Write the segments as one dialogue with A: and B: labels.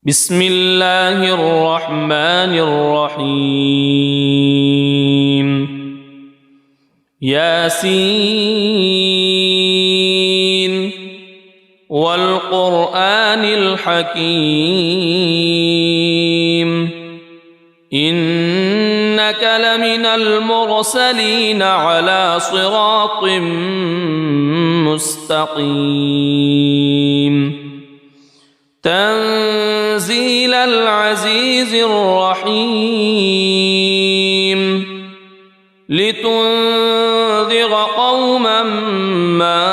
A: بسم الله الرحمن الرحيم ياسين والقرآن الحكيم إنك لمن المرسلين على صراط مستقيم تنزيل العزيز الرحيم لتنذر قوما ما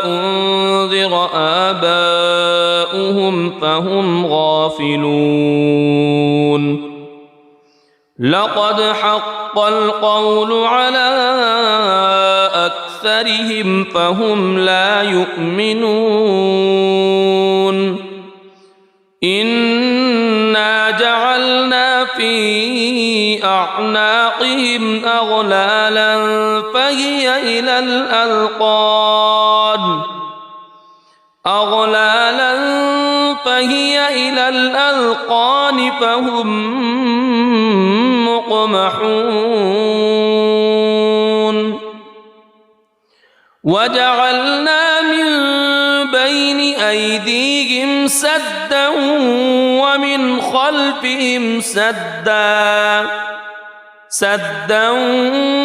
A: أنذر آباؤهم فهم غافلون لقد حق القول على أكثرهم فهم لا يؤمنون إنا جعلنا في أعناقهم أغلالا فهي إلى الأذقان فهم مقمحون وجعلنا من بين أيديهم سدا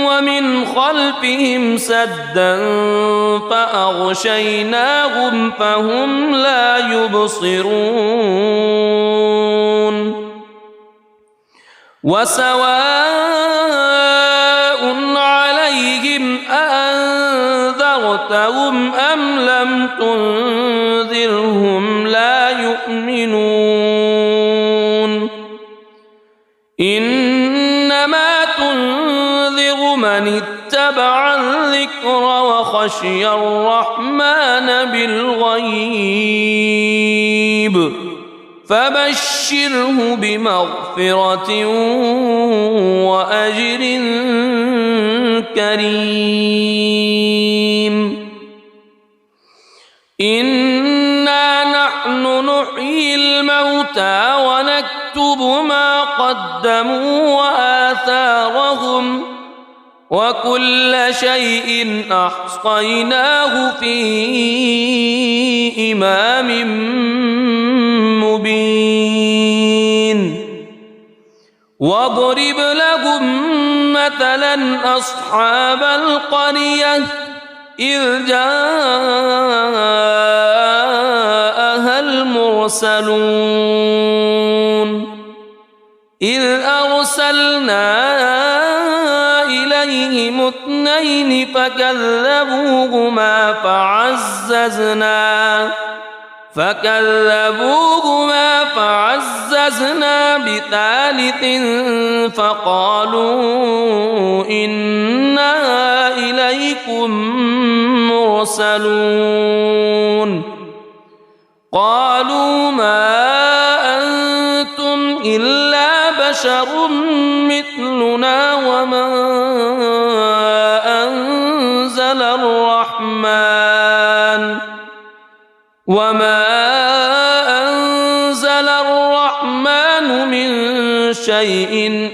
A: ومن خلفهم سدا فأغشيناهم فهم لا يبصرون وسواء عليهم أأنذرتهم أم لم تنذرهم لا يؤمنون إنما تنذر من اتبع الذكر وخشي الرحمن بالغيب فبشره بمغفرة وأجر كريم إنا نحن نحيي الموتى ونكتب ما قدموا وآثارهم وكل شيء أحصيناه في إمام مبين واضرب لهم مثلا أصحاب القرية إذ جاءها المرسلون إذ أرسلنا إليهم اثنين فكذبوهما فعززنا بثالث فقالوا إنا إليكم مرسلون قالوا ما أنتم إلا بشر مثلنا وما أنزل الرحمن من شيء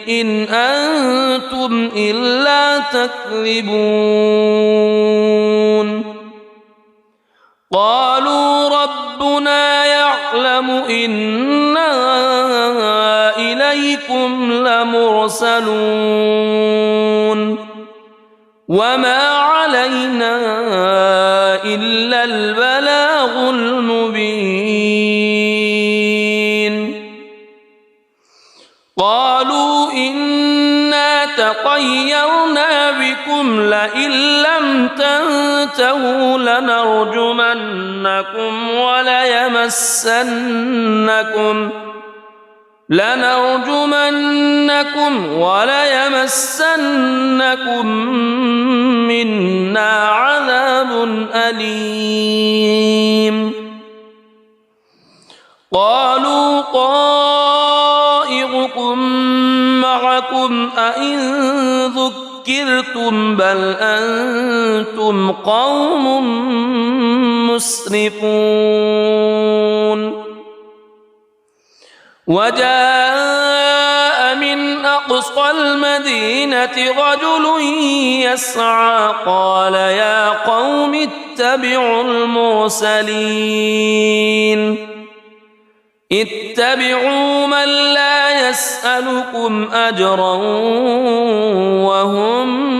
A: إن أنتم إلا تكذبون قالوا ربنا يعلم إنا إليكم لمرسلون وما علينا إلا البلاغ المبين قالوا إنا تطيرنا بكم لئن لم تنتهوا لنرجمنكم وليمسنكم منا عذاب أليم قالوا طائركم معكم أئن ذكرتم بل أنتم قوم مسرفون وجاء من أقصى المدينة رجل يسعى قال يا قوم اتبعوا المرسلين اتبعوا من لا يسألكم أجرا وهم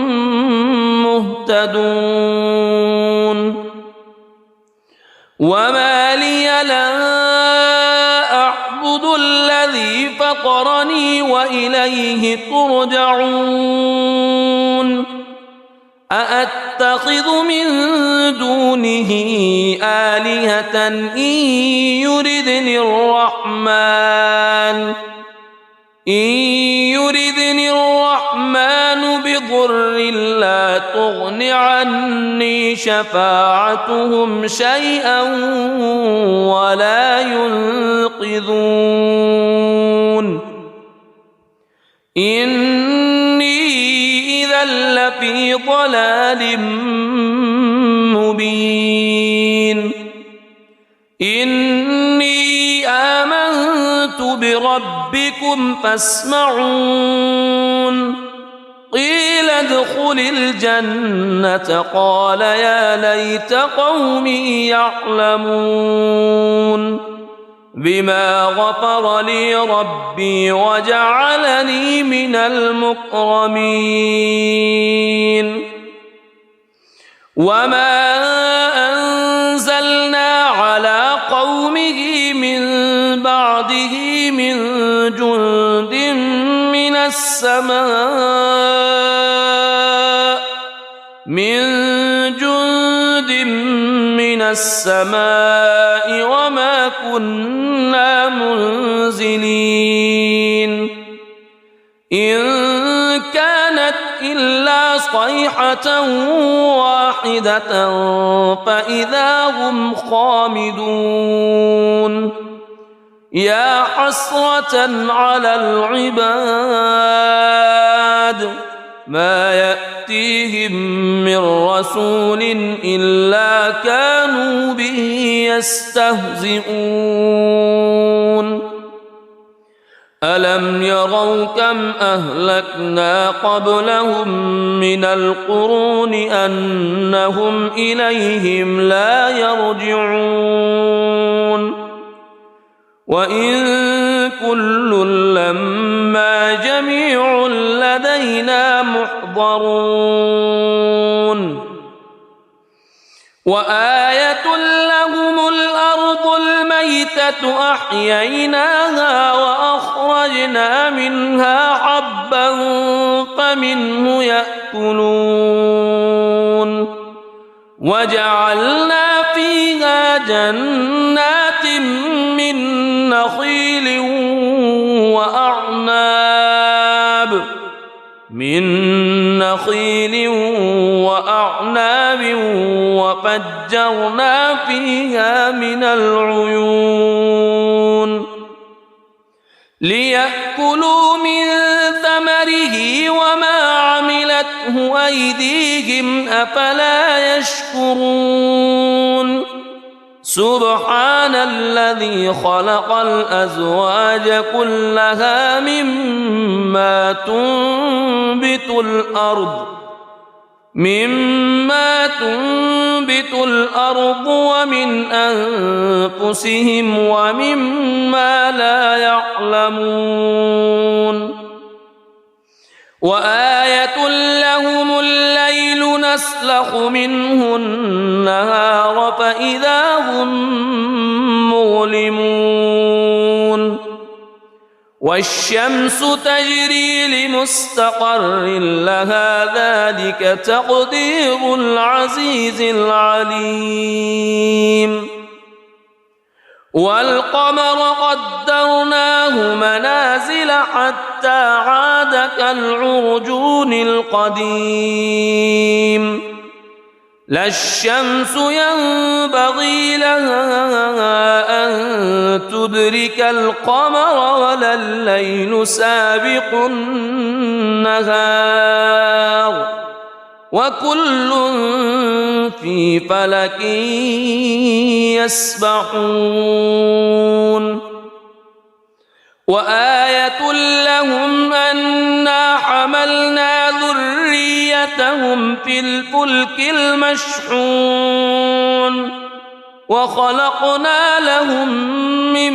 A: مهتدون وما لي لا أعبد الذي فطرني وإليه ترجعون أأتخذ من دونه آلهة إن يردني الرحمن بضر لا تغن عني شفاعتهم شيئا ولا ينقذون إني إذا لفي ضلال مبين إني آمنت بربكم فاسمعون قيل ادخل الجنة قال يا ليت قومي يعلمون بما غفر لي ربي وجعلني من المكرمين وما أنزلنا على قومه من بعده من جند من السماء وما كنا منزلين إن كانت إلا صيحة واحدة فإذا هم خامدون يا حسرة على العباد ما يأتيهم من رسول إلا كانوا به يستهزئون ألم يروا كم أهلكنا قبلهم من القرون أنهم إليهم لا يرجعون وإن كل لما جميع لدينا محضرون وآية لهم الأرض الميتة أحييناها وأخرجنا منها حبا فمنه يأكلون وجعلنا فيها جنات من نخيل وأعناب وفجرنا فيها من العيون ليأكلوا من ثمره وما عملته أيديهم أفلا يشكرون سبحان الذي خلق الأزواج كلها مما تنبت الأرض ومن أنفسهم ومما لا يعلمون وآية لهم الليل نسلخ منه النهار فإذا هم مظلمون والشمس تجري لمستقر لها ذلك تقدير العزيز العليم والقمر قدرناه منازل حتى عاد كالعرجون القديم لا الشمس ينبغي لها أن تدرك القمر ولا الليل سابق النهار وكل في فلك يسبحون وآية لهم أنا حملنا ذريتهم في الفلك المشحون وخلقنا لهم من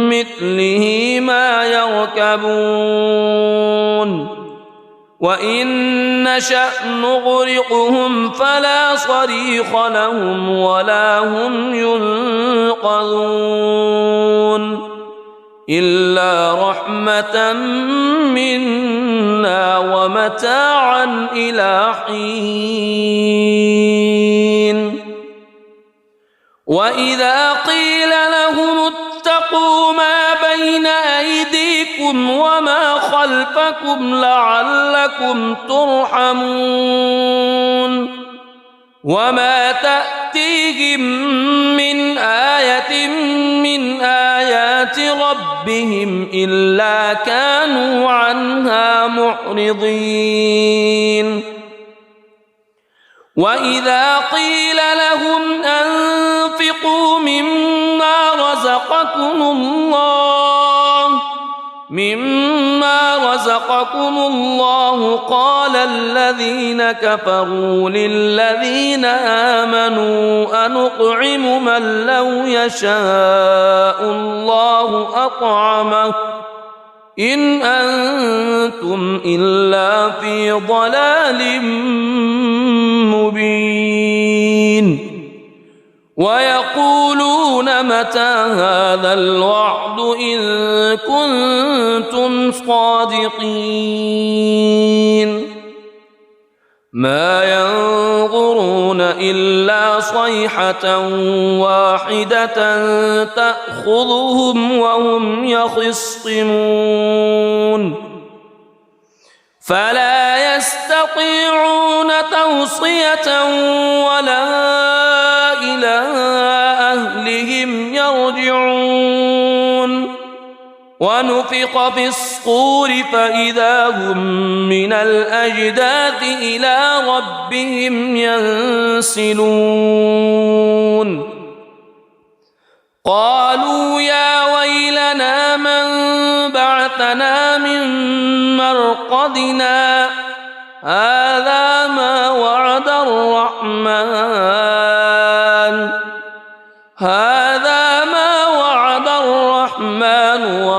A: مثله ما يركبون وإن نشأ نغرقهم فلا صريخ لهم ولا هم ينقذون إلا رحمة منا ومتاعا إلى حين وإذا قيل لهم اتقوا ما بين أيديكم وما خلفكم لعلكم ترحمون وما تأتيهم من آية من آيات ربهم إلا كانوا عنها معرضين وإذا قيل لهم أنفقوا مما رزقكم الله قال الذين كفروا للذين آمنوا أنطعم من لو يشاء الله أطعمه إن أنتم إلا في ضلال مبين ويقولون متى هذا الوعد إن كنتم صادقين ما ينظرون إلا صيحة واحدة تأخذهم وهم يخصمون فلا يستطيعون توصية ولا إلى أهلهم يرجعون ونفخ في الصور فإذا هم من الأجداث إلى ربهم ينسلون قالوا يا ويلنا من بعثنا من مرقدنا هذا ما وعد الرحمن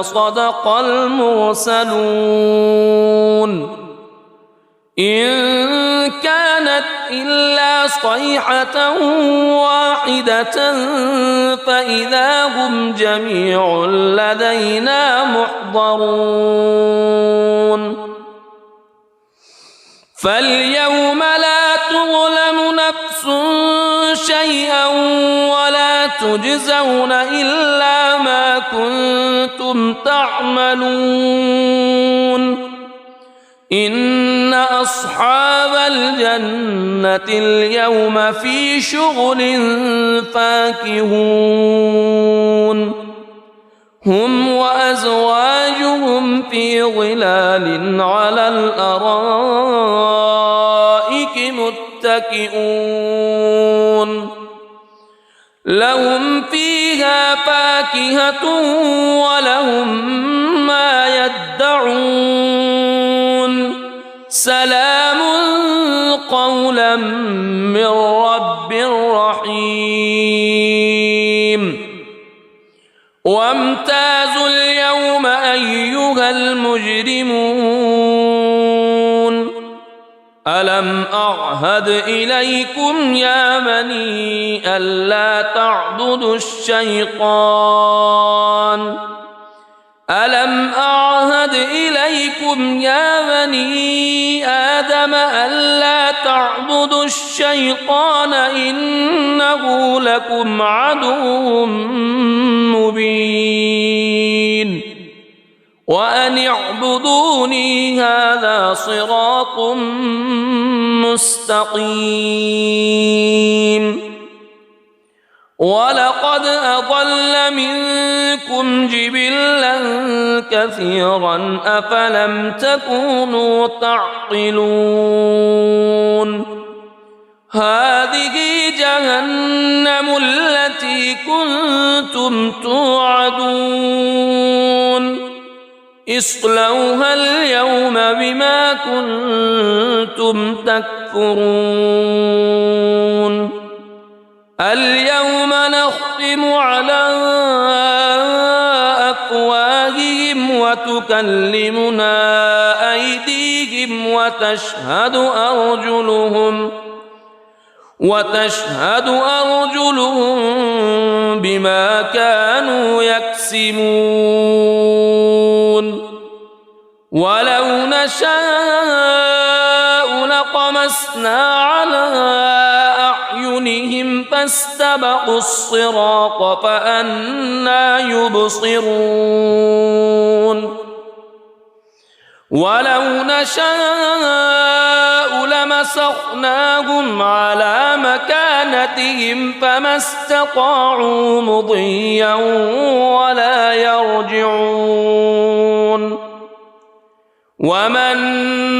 A: وصدق المرسلون إن كانت إلا صيحة واحدة فإذا هم جميع لدينا محضرون فاليوم لا تظلم نفس شيئا ولا تجزون إلا ما كنتم تعملون إن أصحاب الجنة اليوم في شغل فاكهون هم وأزواجهم في ظلال على الأرائك متكئون لهم فيها فاكهة ولهم ما يدعون سلام قولا من رب رحيم وامتازوا اليوم أيها المجرمون ألم أعهد إليكم يا بني ألا تعبدوا الشيطان ألم أعهد إليكم يا بني آدم ألا تعبدوا الشيطان إنه لكم عدو مبين وأن اعبدوني هذا صراط مستقيم ولقد أضل منكم جبلا كثيرا أفلم تكونوا تعقلون هذه جهنم التي كنتم توعدون اصلوها اليوم بما كنتم تكفرون اليوم نختم على أفواههم وتكلمنا أيديهم وتشهد أرجلهم بما كانوا يكسبون ولو نشاء لطمسنا على أعينهم فاستبقوا الصراط فأنى يبصرون ولو نشاء لمسخناهم على مكانتهم فما استطاعوا مضيا ولا يرجعون ومن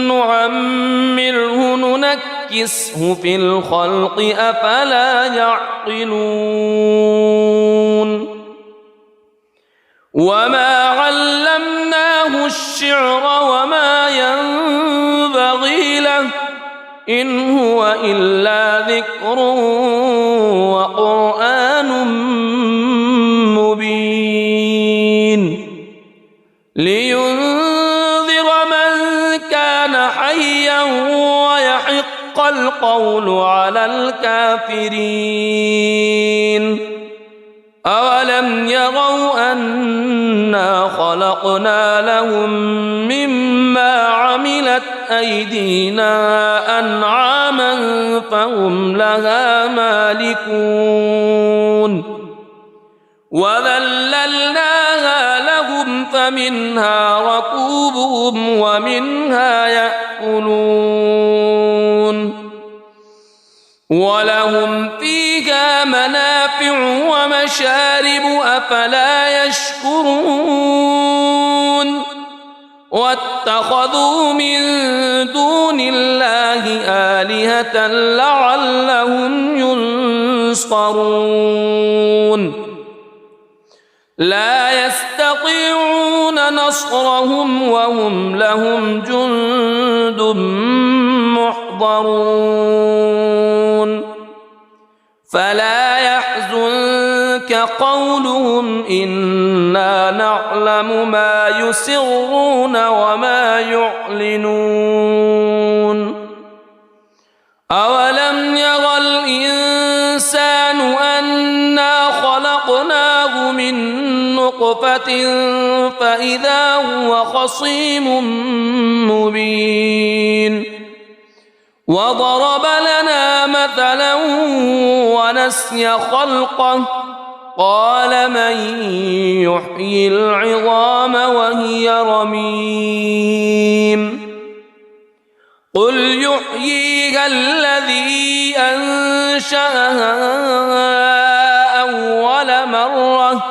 A: نعمره ننكسه في الخلق أفلا يعقلون وما علمناه الشعر وما ينبغي له إن هو إلا ذكر وقرآن مبين لينذر من كان حيا ويحق القول على الكافرين أولم يروا أنا خلقنا لهم مما عملت أيدينا أنعاما فهم لها مالكون وذللناها لهم فمنها ركوبهم ومنها يأكلون ولهم فيها منافع ومشارب أفلا يشكرون واتخذوا من دون الله آلهة لعلهم ينصرون لا يستطيعون نصرهم وهم لهم جند محضرون فلا يحزنك قولهم إنا نعلم ما يسرون وما يعلنون أولم يرى الإنسان أنا خلقناه من نطفة فإذا هو خصيم مبين وضرب لنا مثلا ونسي خلقه قال من يحيي العظام وهي رميم قل يحييها الذي أنشأها أول مرة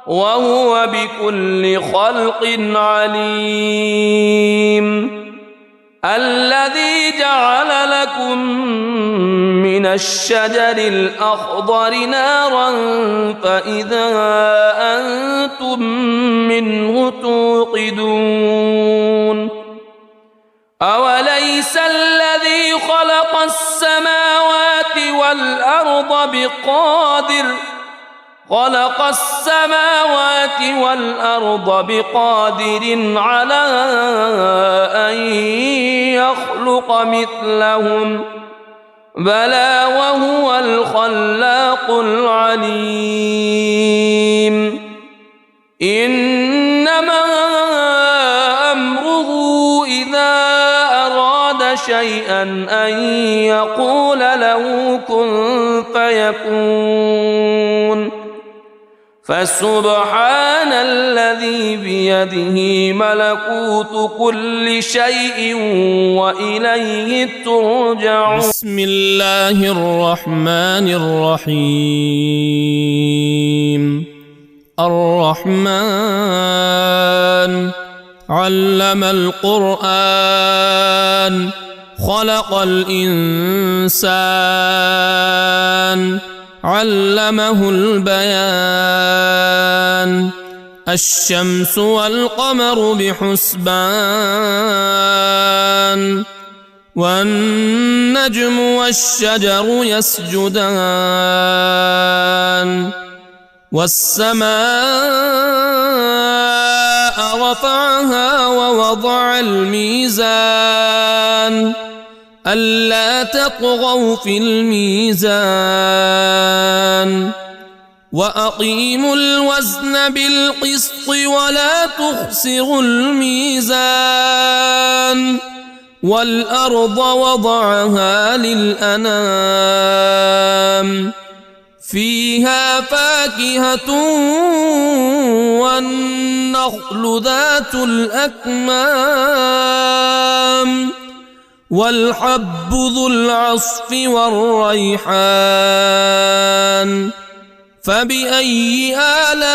A: وهو بكل خلق عليم الذي جعل لكم من الشجر الأخضر نارا فإذا أنتم منه توقدون أوليس الذي خلق السماوات والأرض بقادر على أن يخلق مثلهم بلى وهو الخلاق العليم إنما أمره إذا أراد شيئا أن يقول له كن فيكون فسبحان الذي بيده ملكوت كل شيء وإليه ترجعون
B: بسم الله الرحمن الرحيم الرحمن علم القرآن خلق الإنسان علمه البيان الشمس والقمر بحسبان والنجم والشجر يسجدان والسماء رفعها ووضع الميزان ألا تطغوا في الميزان وأقيموا الوزن بالقسط ولا تخسروا الميزان والأرض وضعها للأنام فيها فاكهة والنخل ذات الأكمام والحب ذو العصف والريحان فبأي آلاء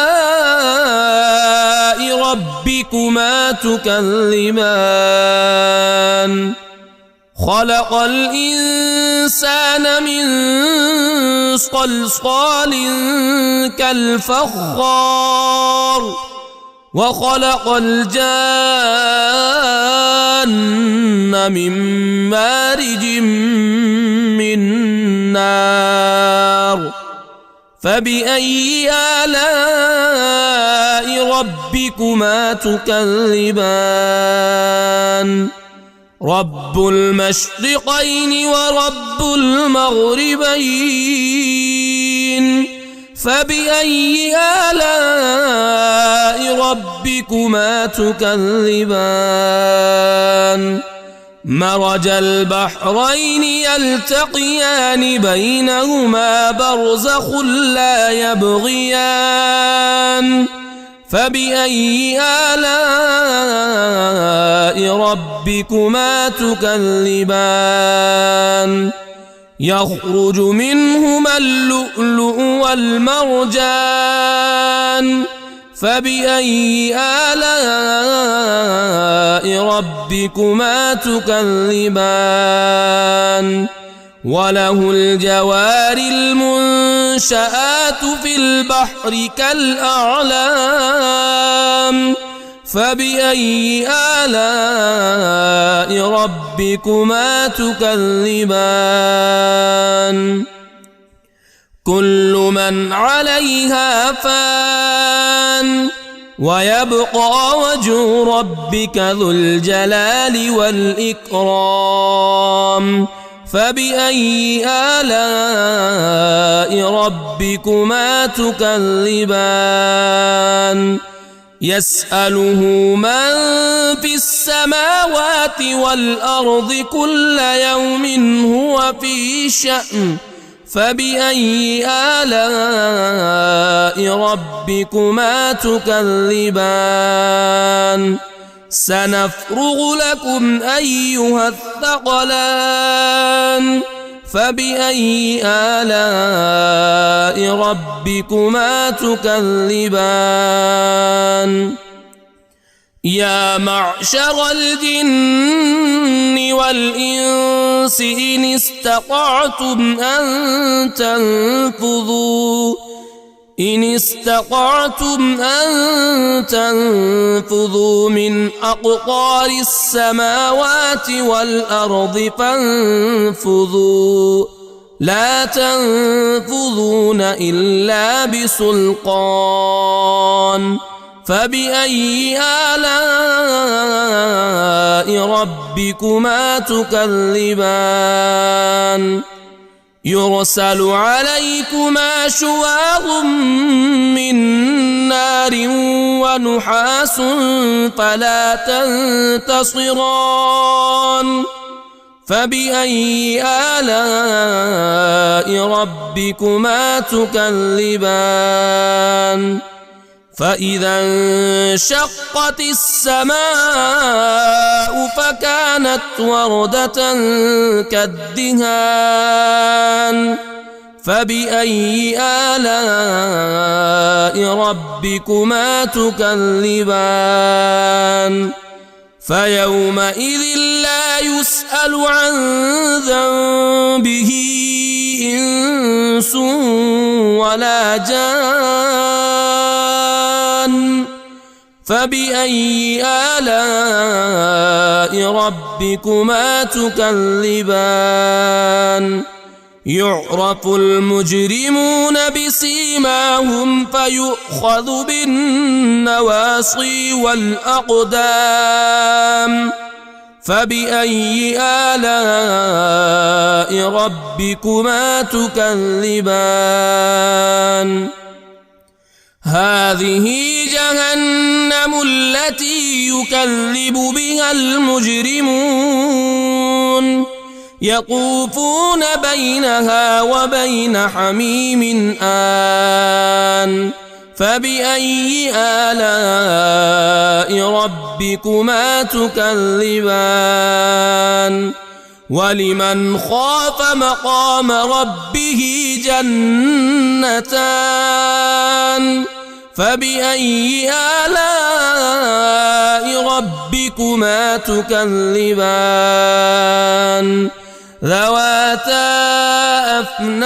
B: ربكما تكذبان خلق الإنسان من صلصال كالفخار وخلق الجان من مارج من نار فبأي آلاء ربكما تكذبان رب المشرقين ورب المغربين فبأي آلاء ربكما تكذبان مرج البحرين يلتقيان بينهما برزخ لا يبغيان فبأي آلاء ربكما تكذبان يخرج منهما اللؤلؤ والمرجان فبأي آلاء ربكما تكذبان وله الجوار المنشآت في البحر كالأعلام فبأي آلاء ربكما تكذبان كل من عليها فان ويبقى وجه ربك ذو الجلال والإكرام فبأي آلاء ربكما تكذبان يسأله من في السماوات والأرض كل يوم هو في شأن فبأي آلاء ربكما تكذبان سنفرغ لكم أيها الثقلان فبأي آلاء ربكما تكذبان يا معشر الجن والإنس إن استطعتم أن تنفذوا من أقطار السماوات والأرض فانفذوا لا تنفذون إلا بسلطان فبأي آلاء ربكما تكذبان يرسل عليكما شواظ من نار ونحاس فلا تنتصران فبأي آلاء ربكما تكذبان فإذا انشقت السماء فكانت وردة كالدهان فبأي آلاء ربكما تكذبان فيومئذ لا يسأل عن ذنبه إنس ولا جان فبأي آلاء ربكما تكذبان يعرف المجرمون بسيماهم فيؤخذ بالنواصي والأقدام فبأي آلاء ربكما تكذبان هذه جهنم التي يكذب بها المجرمون يطوفون بينها وبين حميم آن فبأي آلاء ربكما تكذبان ولمن خاف مقام ربه جنتان فبأي آلاء ربكما تكذبان ذواتا أفنان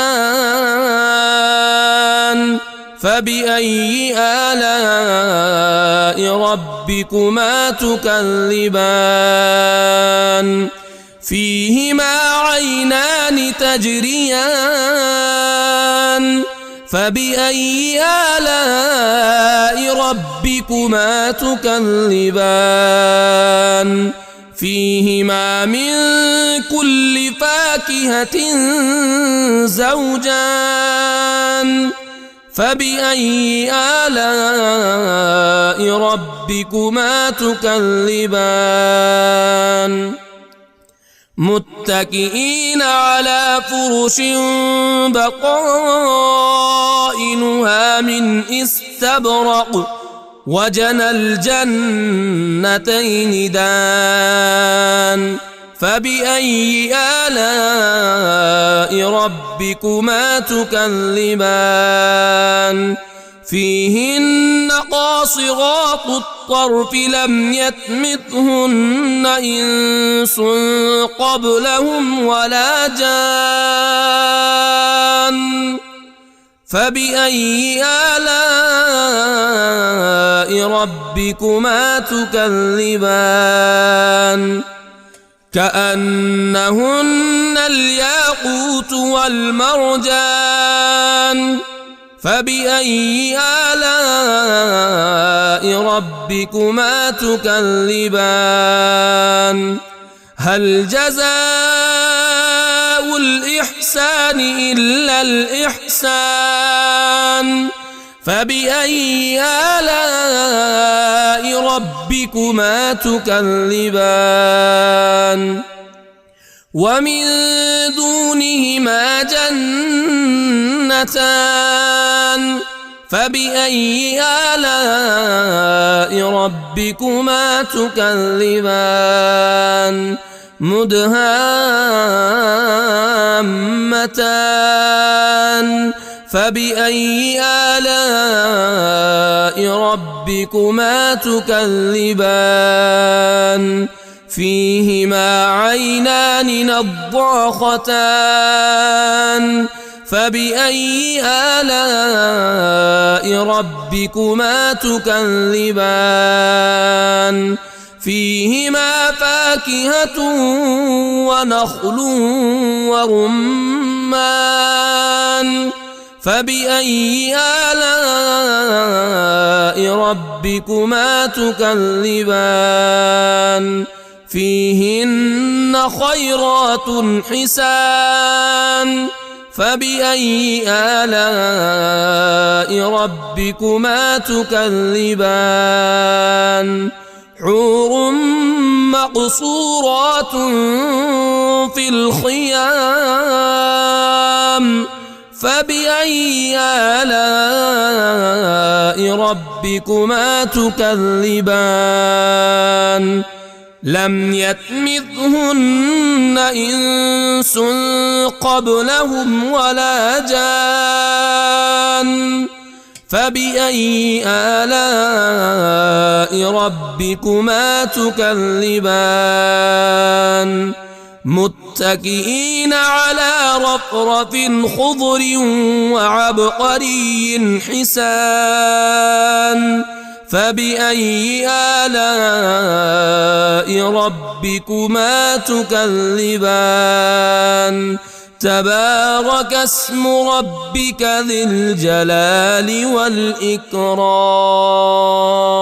B: فبأي آلاء ربكما تكذبان فيهما عينان تجريان فبأي آلاء ربكما تكذبان فيهما من كل فاكهة زوجان فبأي آلاء ربكما تكذبان متكئين على فرش بطائنها من استبرق وجنى الجنتين دان فبأي آلاء ربكما تكذبان فيهن قاصرات الطرف لم يطمثهن إنس قبلهم ولا جان فبأي آلاء ربكما تكذبان كأنهن الياقوت والمرجان فبأي آلاء ربكما تكذبان هل جزاء الإحسان إلا الإحسان فبأي آلاء ربكما تكذبان ومن دونهما جنتان فبأي آلاء ربكما تكذبان مدهامتان فبأي آلاء ربكما تكذبان فيهما عينان نضاختان فبأي آلاء ربكما تكذبان فيهما فاكهة ونخل ورمان فبأي آلاء ربكما تكذبان فيهن خيرات حسان فبأي آلاء ربكما تكذبان حور مقصورات في الخيام فبأي آلاء ربكما تكذبان لم يطمثهن إنس قبلهم ولا جان فبأي آلاء ربكما تكذبان متكئين على رفرف خضر وعبقري حسان فبأي آلاء ربكما تكذبان تبارك اسم ربك ذي الجلال والإكرام